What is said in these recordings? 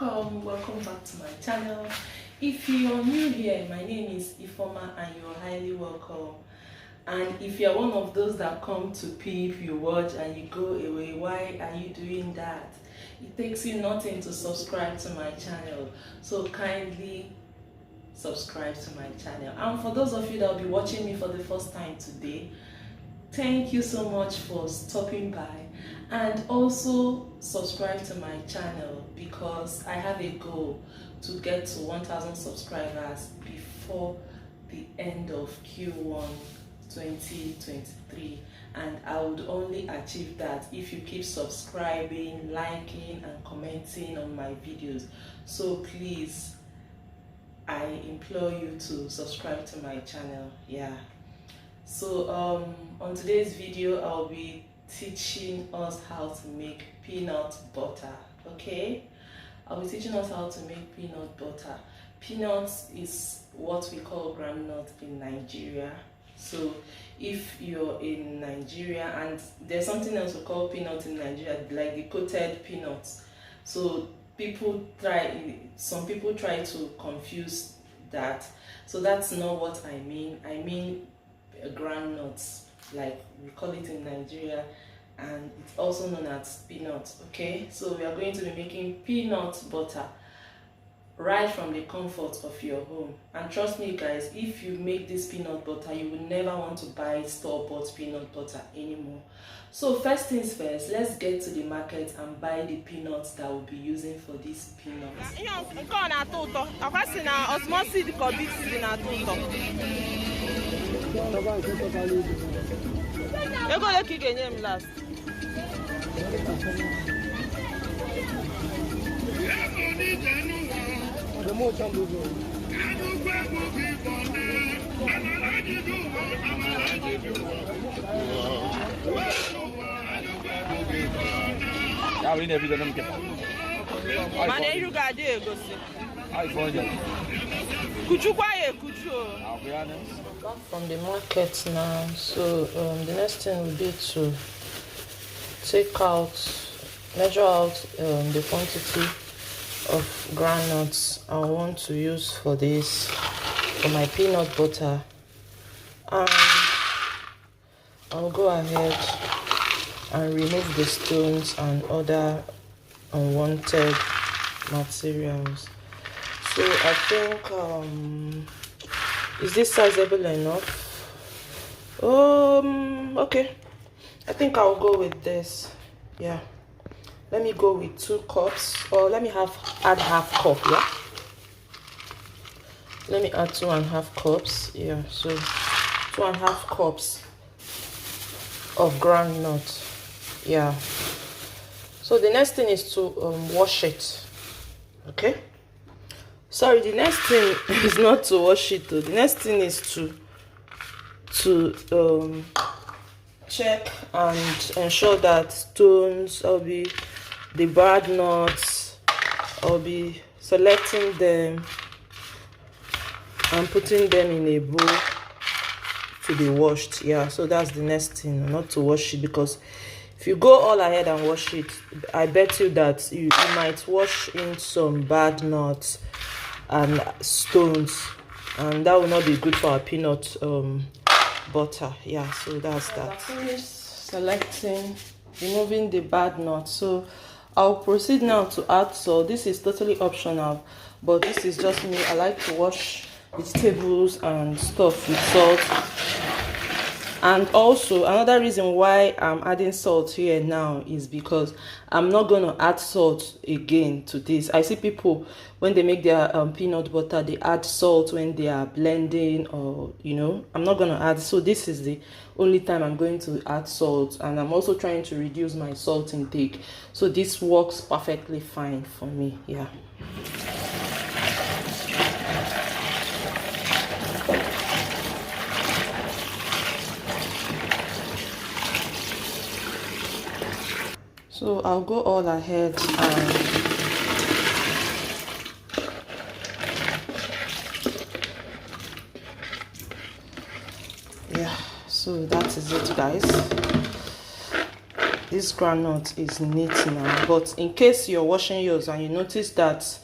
welcome back to my channel. If you're new here, my name is Iphie and you're highly welcome. And if you're one of those that come to peep, you watch and you go away, why are you doing that? It takes you nothing to subscribe to my channel, so kindly subscribe to my channel. And for those of you that will be watching me for the first time today, thank you so much for stopping by, and also subscribe to my channel because I have a goal to get to 1,000 subscribers before the end of Q1 2023, and I would only achieve that if you keep subscribing, liking and commenting on my videos. So please, I implore you to subscribe to my channel. So on today's video I'll be teaching us how to make peanut butter. Okay, I'll be teaching us how to make peanut butter. Peanuts is what we call groundnut in Nigeria. So if you're in Nigeria, and there's something else we call peanuts in Nigeria, like the coated peanuts. So some people try to confuse that. So that's not what I mean. I mean groundnuts, like we call it in Nigeria, and it's also known as peanuts. Okay, so we are going to be making peanut butter right from the comfort of your home. And trust me guys, if you make this peanut butter, you will never want to buy store-bought peanut butter anymore. So first things first, let's get to the market and buy the peanuts that we'll be using for these peanuts. Back from the market now, so the next thing will be to measure out the quantity of groundnuts I want to use for my peanut butter, and I'll go ahead and remove the stones and other unwanted materials. So I think is this sizable enough? Okay, I think I'll go with this. Yeah, let me go with 2 cups, or let me add half cup. Yeah, let me add 2.5 cups. Yeah, so 2.5 cups of groundnut. Yeah, so the next thing is to wash it. Okay, sorry, the next thing is not to wash it though. The next thing is to check and ensure that stones, the bad nuts, I'll be selecting them and putting them in a bowl to be washed. Yeah, so that's the next thing, not to wash it, because if you go all ahead and wash it, I bet you that you might wash in some bad nuts and stones, and that will not be good for our peanut butter. Yeah, so that's that. I finished removing the bad nuts, so I'll proceed now to add salt. This is totally optional, but this is just me. I like to wash vegetables and stuff with salt. And also another reason why I'm adding salt here now is because I'm not going to add salt again to this. I see people when they make their peanut butter, they add salt when they are blending, or I'm not going to add. So this is the only time I'm going to add salt, and I'm also trying to reduce my salt intake, so this works perfectly fine for me. Yeah. So I'll go all ahead and yeah, so that is it guys. this groundnut is neat now, but in case you're washing yours and you notice that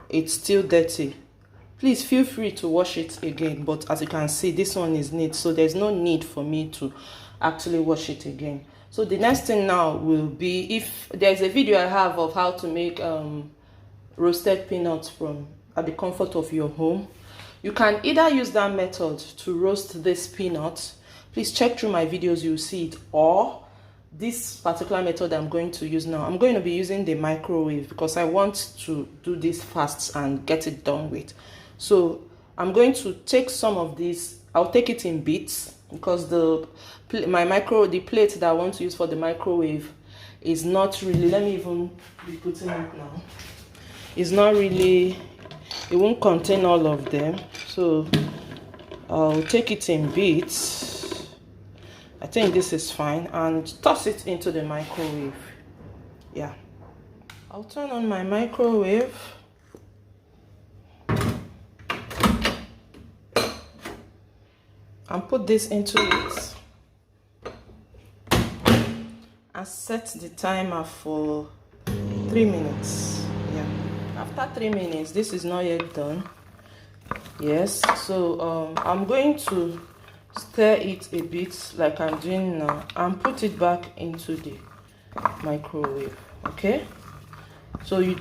it's still dirty, please feel free to wash it again. But as you can see, this one is neat, so there's no need for me to actually wash it again. So the next thing now will be, if there's a video I have of how to make roasted peanuts from at the comfort of your home, you can either use that method to roast this peanut. Please check through my videos, you'll see it. Or this particular method I'm going to use now, I'm going to be using the microwave because I want to do this fast and get it done with. So I'm going to take some of this, I'll take it in bits, because the plate that I want to use for the microwave is not really, let me even be putting it now, it's not really, it won't contain all of them, so I'll take it in bits. I think this is fine, and toss it into the microwave. Yeah, I'll turn on my microwave. And put this into it and set the timer for 3 minutes. Yeah, after 3 minutes, this is not yet done. Yes, so I'm going to stir it a bit like I'm doing now and put it back into the microwave. Okay, so you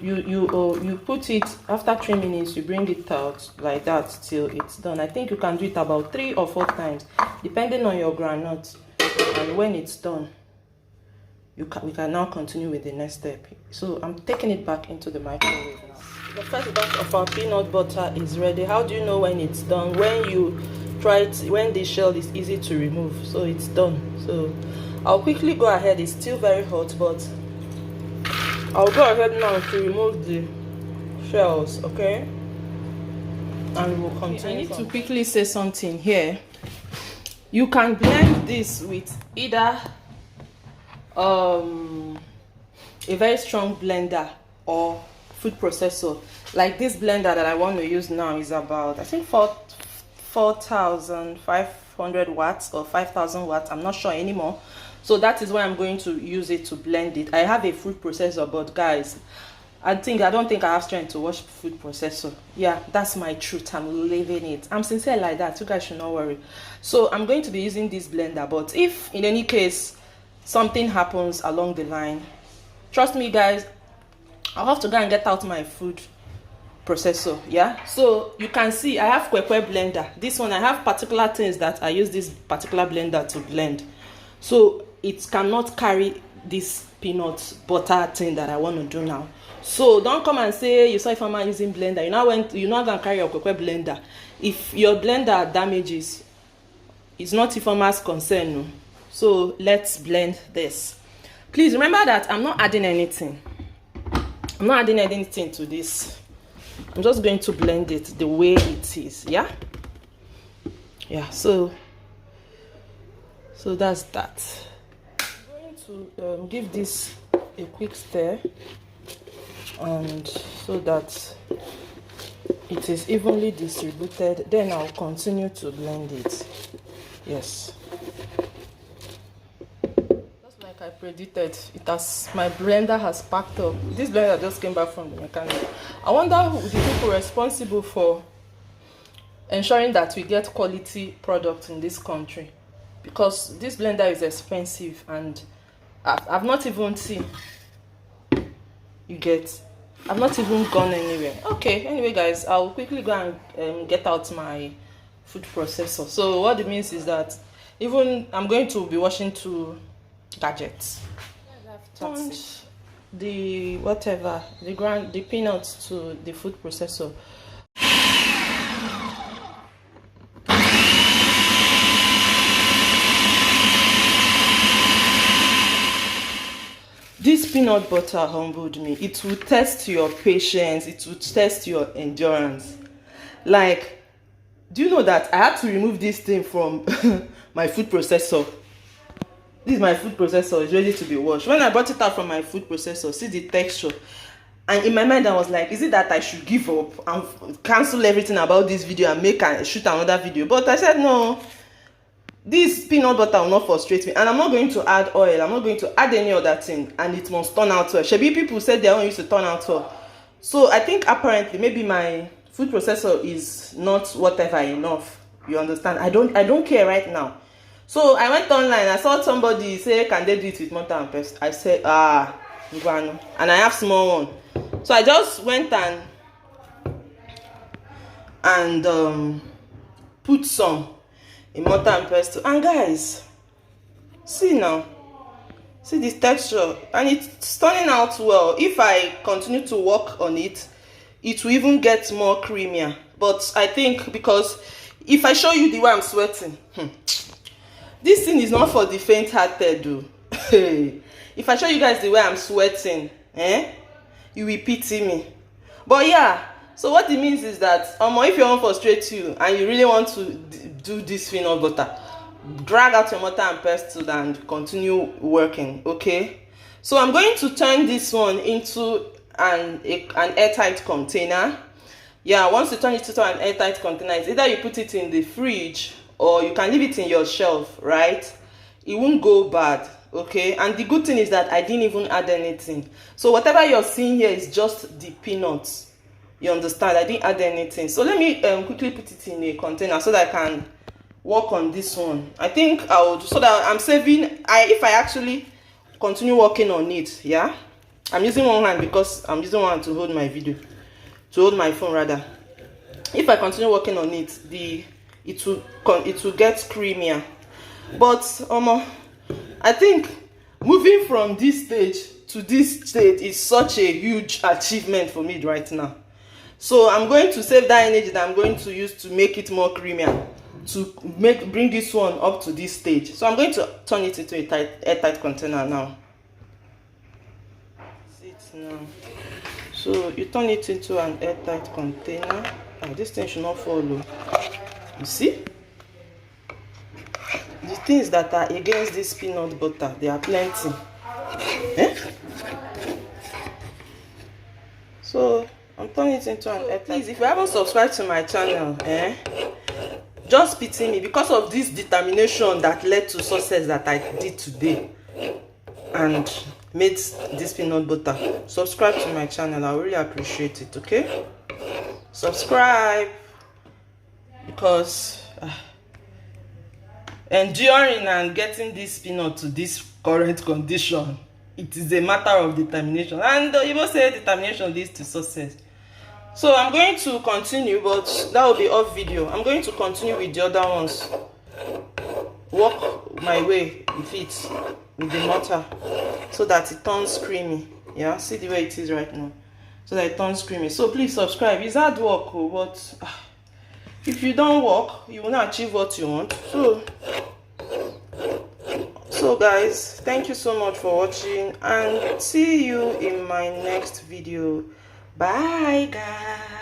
put it after 3 minutes, you bring it out like that till it's done. I think you can do it about 3 or 4 times depending on your groundnut, and when it's done, we can now continue with the next step. So I'm taking it back into the microwave now. The first batch of our peanut butter is ready. How do you know when it's done? When you try it, when the shell is easy to remove. So it's done. So I'll quickly go ahead. It's still very hot, but I'll go ahead now to remove the shells, okay? And we'll continue. I need to quickly say something here. You can blend this with either a very strong blender or food processor. Like this blender that I want to use now is about, I think, 4,500 watts or 5,000 watts. I'm not sure anymore. So that is why I'm going to use it to blend it. I have a food processor, but guys, I don't think I have strength to wash food processor. Yeah, that's my truth. I'm living it. I'm sincere like that. You guys should not worry. So I'm going to be using this blender, but if in any case something happens along the line, trust me guys, I'll have to go and get out my food processor. Yeah, so you can see I have kwekwe blender. This one, I have particular things that I use this particular blender to blend, so it cannot carry this peanut butter thing that I want to do now. So don't come and say you saw if I'm using blender, you're not gonna carry your kwekwe blender. If your blender damages, it's not Ifeoma's concern. No. So let's blend this. Please remember that I'm not adding anything. I'm not adding anything to this. I'm just going to blend it the way it is. Yeah, so that's that. I'm going to give this a quick stir, and so that it is evenly distributed. Then I'll continue to blend it. Yes, just like I predicted, my blender has packed up. This blender just came back from the mechanic. I wonder who the people responsible for ensuring that we get quality products in this country, because this blender is expensive and I've not even seen, I've not even gone anywhere. Okay, anyway guys, I'll quickly go and get out my food processor. So what it means is that even I'm going to be washing 2 gadgets. I've turned the peanuts to the food processor. This peanut butter humbled me. It will test your patience. It will test your endurance. Like, do you know that I had to remove this thing from my food processor? This is my food processor. It's ready to be washed. When I brought it out from my food processor, see the texture. And in my mind, I was like, is it that I should give up and cancel everything about this video and shoot another video? But I said, no. this peanut butter will not frustrate me, and I'm not going to add oil, I'm not going to add any other thing, and it must turn out well. Shebi people said their own used to turn out well, so I think apparently maybe my food processor is not whatever enough, you understand. I don't care right now. So I went online, I saw somebody say can they do it with mortar and pestle. I said and I have small one, so I just went and put some in mortar and pestle. And guys, see now, see this texture, and it's turning out well. If I continue to work on it, it will even get more creamier. But I think because if I show you the way I'm sweating, this thing is not for the faint-hearted though. If I show you guys the way I'm sweating, you will pity me. But yeah, so what it means is that if you want to frustrate you and you really want to do this peanut butter, drag out your mortar and pestle and continue working. Okay, so I'm going to turn this one into an airtight container. Yeah, once you turn it into an airtight container, it's either you put it in the fridge or you can leave it in your shelf, right? It won't go bad. Okay, and the good thing is that I didn't even add anything. So whatever you're seeing here is just the peanuts, you understand. I didn't add anything. So let me quickly put it in a container so that I can work on this one. I think I would, so that I'm saving, if I actually continue working on it. Yeah, I'm using one hand because I'm using one hand to hold my video, to hold my phone rather. If I continue working on it, it will get creamier. But I think moving from this stage to this stage is such a huge achievement for me right now. So I'm going to save that energy that I'm going to use to make it more creamier, to bring this one up to this stage. So I'm going to turn it into a airtight container now. See it now. So you turn it into an airtight container. This thing should not fall. You see? The things that are against this peanut butter, they are plenty. So I'm turning it into an airtight. Please, if you haven't subscribed to my channel, just pity me because of this determination that led to success that I did today and made this peanut butter. Subscribe to my channel, I really appreciate it. Okay, subscribe, because enduring and getting this peanut to this current condition, it is a matter of determination, and you must say determination leads to success. So I'm going to continue, but that will be off video. I'm going to continue with the other ones, work my way with it, with the mortar, so that it turns creamy. Yeah, see the way it is right now, so that it turns creamy. So please subscribe. It's hard work, but if you don't work, you will not achieve what you want. So guys, thank you so much for watching, and see you in my next video. Bye guys.